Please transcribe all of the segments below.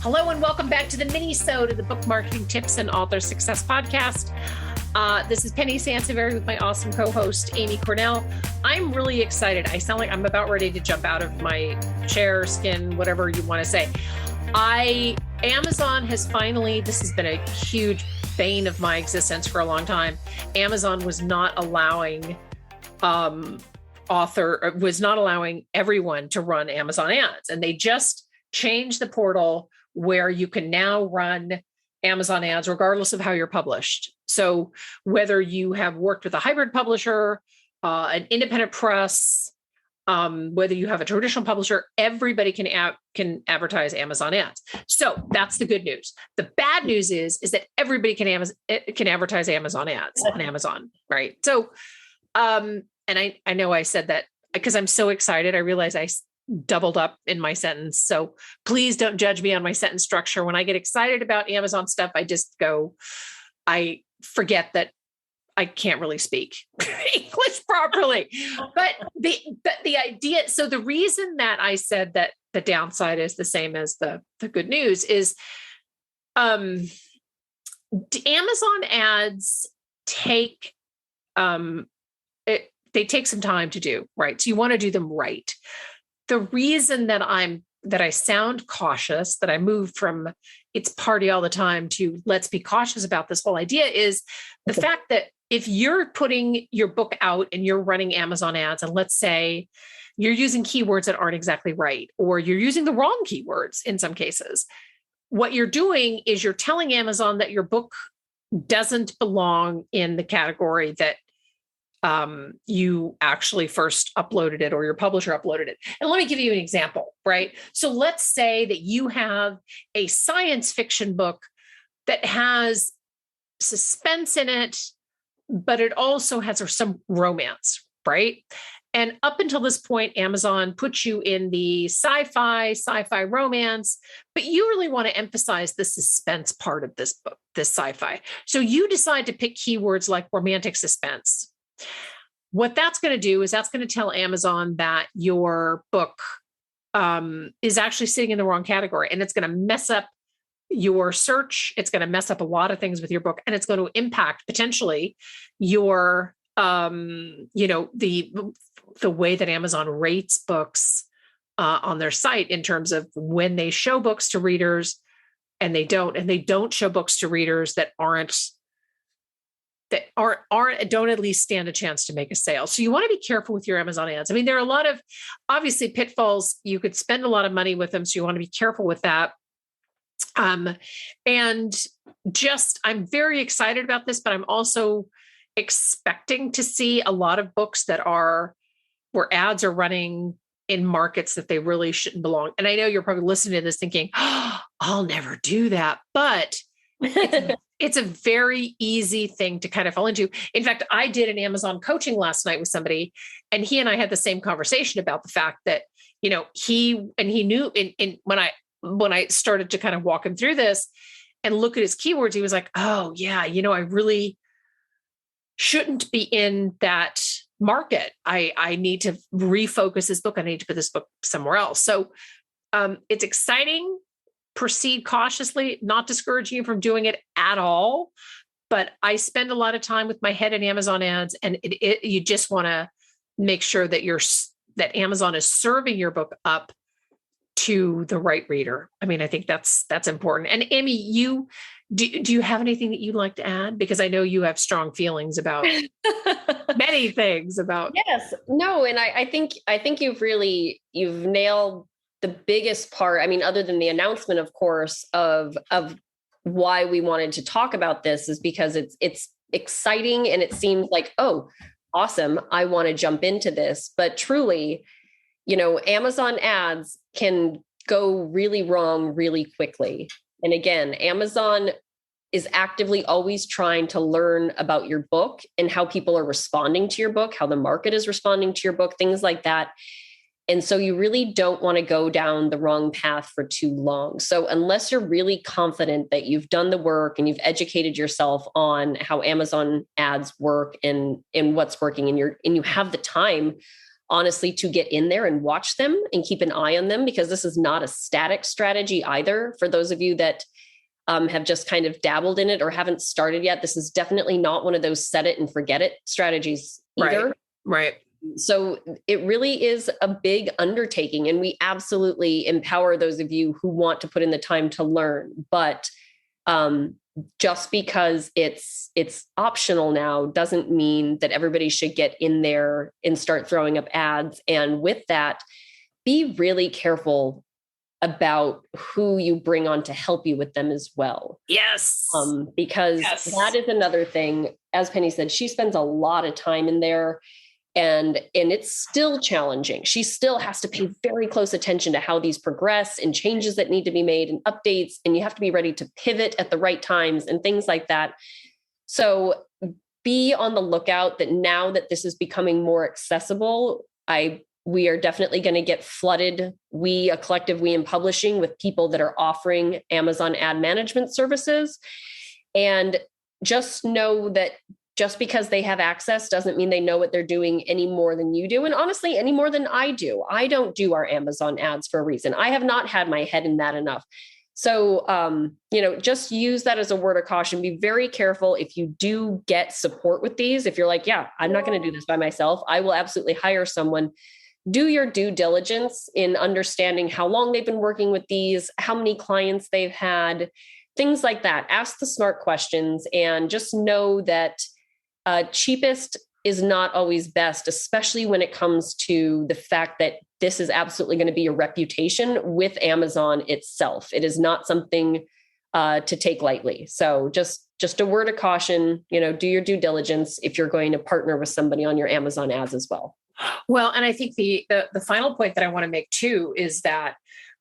Hello and welcome back to the Minisode of the Book Marketing Tips and Author Success Podcast. This is Penny Sansevieri with my awesome co-host, Amy Cornell. I'm really excited. I sound like I'm about ready to jump out of my chair, skin, whatever you want to say. Amazon has finally, this has been a huge bane of my existence for a long time. Amazon was not allowing everyone to run Amazon ads. And they just changed the portal where you can now run Amazon ads regardless of how you're published. So whether you have worked with a hybrid publisher, an independent press, whether you have a traditional publisher, everybody can advertise Amazon ads. So that's the good news. The bad news is that everybody can advertise Amazon ads on Amazon, right? So, and I know I said that because I'm so excited. I realize I doubled up in my sentence. So please don't judge me on my sentence structure. When I get excited about Amazon stuff, I forget that I can't really speak English properly. But the idea, so the reason that I said that the downside is the same as the good news is Amazon ads take they take some time to do, right? So you want to do them right. The reason that I sound cautious, that I moved from it's party all the time to let's be cautious about this whole idea is the fact that if you're putting your book out and you're running Amazon ads, and let's say you're using keywords that aren't exactly right, or you're using the wrong keywords in some cases, what you're doing is you're telling Amazon that your book doesn't belong in the category that you actually first uploaded it or your publisher uploaded it. And let me give you an example, right? So let's say that you have a science fiction book that has suspense in it, but it also has some romance, right? And up until this point, Amazon puts you in the sci-fi romance, but you really want to emphasize the suspense part of this book, this sci-fi. So you decide to pick keywords like romantic suspense. What that's going to do is that's going to tell Amazon that your book is actually sitting in the wrong category, and it's going to mess up your search. It's going to mess up a lot of things with your book, and it's going to impact potentially your, the way that Amazon rates books on their site in terms of when they show books to readers, and they don't show books to readers that don't at least stand a chance to make a sale. So you want to be careful with your Amazon ads. I mean, there are a lot of obviously pitfalls. You could spend a lot of money with them. So you want to be careful with that. And I'm very excited about this, but I'm also expecting to see a lot of books where ads are running in markets that they really shouldn't belong. And I know you're probably listening to this thinking, oh, I'll never do that. But it's a very easy thing to kind of fall into. In fact, I did an Amazon coaching last night with somebody, and he and I had the same conversation about the fact that, he knew when I started to kind of walk him through this and look at his keywords, he was like, oh yeah, I really shouldn't be in that market. I need to refocus this book. I need to put this book somewhere else. So it's exciting. Proceed cautiously, not discouraging you from doing it at all. But I spend a lot of time with my head in Amazon ads, and you just want to make sure that that Amazon is serving your book up to the right reader. I mean, I think that's important. And Amy, do you have anything that you'd like to add? Because I know you have strong feelings about many things about. Yes, no. And I think you've nailed the biggest part. I mean, other than the announcement, of course, of why we wanted to talk about this is because it's exciting and it seems like, oh, awesome, I want to jump into this. But truly, Amazon ads can go really wrong really quickly. And again, Amazon is actively always trying to learn about your book and how people are responding to your book, how the market is responding to your book, things like that. And so you really don't want to go down the wrong path for too long. So unless you're really confident that you've done the work and you've educated yourself on how Amazon ads work and what's working, and you have the time, honestly, to get in there and watch them and keep an eye on them, because this is not a static strategy either. For those of you that have just kind of dabbled in it or haven't started yet, this is definitely not one of those set it and forget it strategies either. Right. So it really is a big undertaking, and we absolutely empower those of you who want to put in the time to learn. But just because it's optional now doesn't mean that everybody should get in there and start throwing up ads. And with that, be really careful about who you bring on to help you with them as well. Yes. Because that is another thing. As Penny said, she spends a lot of time in there. And it's still challenging. She still has to pay very close attention to how these progress and changes that need to be made and updates. And you have to be ready to pivot at the right times and things like that. So be on the lookout that now that this is becoming more accessible, we are definitely going to get flooded. A collective, we in publishing, with people that are offering Amazon ad management services. And just know that just because they have access doesn't mean they know what they're doing any more than you do. And honestly, any more than I do. I don't do our Amazon ads for a reason. I have not had my head in that enough. So, just use that as a word of caution. Be very careful if you do get support with these. If you're like, yeah, I'm not going to do this by myself, I will absolutely hire someone. Do your due diligence in understanding how long they've been working with these, how many clients they've had, things like that. Ask the smart questions, and just know that cheapest is not always best, especially when it comes to the fact that this is absolutely going to be your reputation with Amazon itself. It is not something to take lightly. So just a word of caution, do your due diligence if you're going to partner with somebody on your Amazon ads as well. Well, and I think the final point that I want to make too is that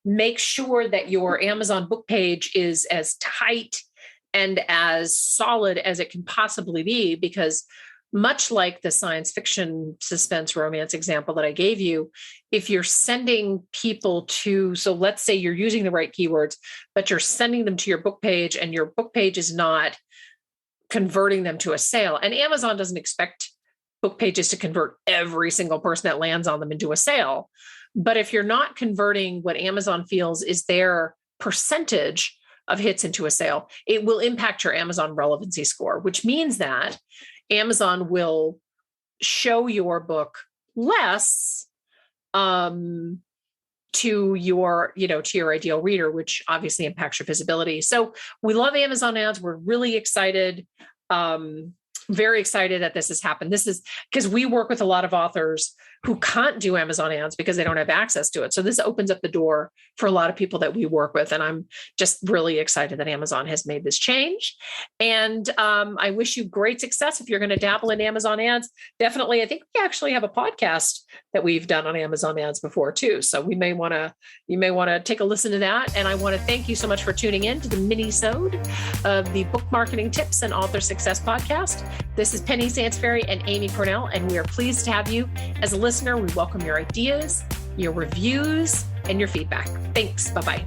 make sure that your Amazon book page is as tight and as solid as it can possibly be, because much like the science fiction, suspense, romance example that I gave you, if you're sending people so let's say you're using the right keywords, but you're sending them to your book page and your book page is not converting them to a sale. And Amazon doesn't expect book pages to convert every single person that lands on them into a sale. But if you're not converting what Amazon feels is their percentage of hits into a sale, it will impact your Amazon relevancy score, which means that Amazon will show your book less to your ideal reader, which obviously impacts your visibility. So we love Amazon ads. We're really excited. Very excited that this has happened. This is because we work with a lot of authors who can't do Amazon ads because they don't have access to it. So this opens up the door for a lot of people that we work with. And I'm just really excited that Amazon has made this change. And I wish you great success if you're going to dabble in Amazon ads. Definitely. I think we actually have a podcast that we've done on Amazon ads before too. So you may want to take a listen to that. And I want to thank you so much for tuning in to the Minisode of the Book Marketing Tips and Author Success Podcast. This is Penny Sansferry and Amy Cornell, and we are pleased to have you as a listener. We welcome your ideas, your reviews, and your feedback. Thanks. Bye-bye.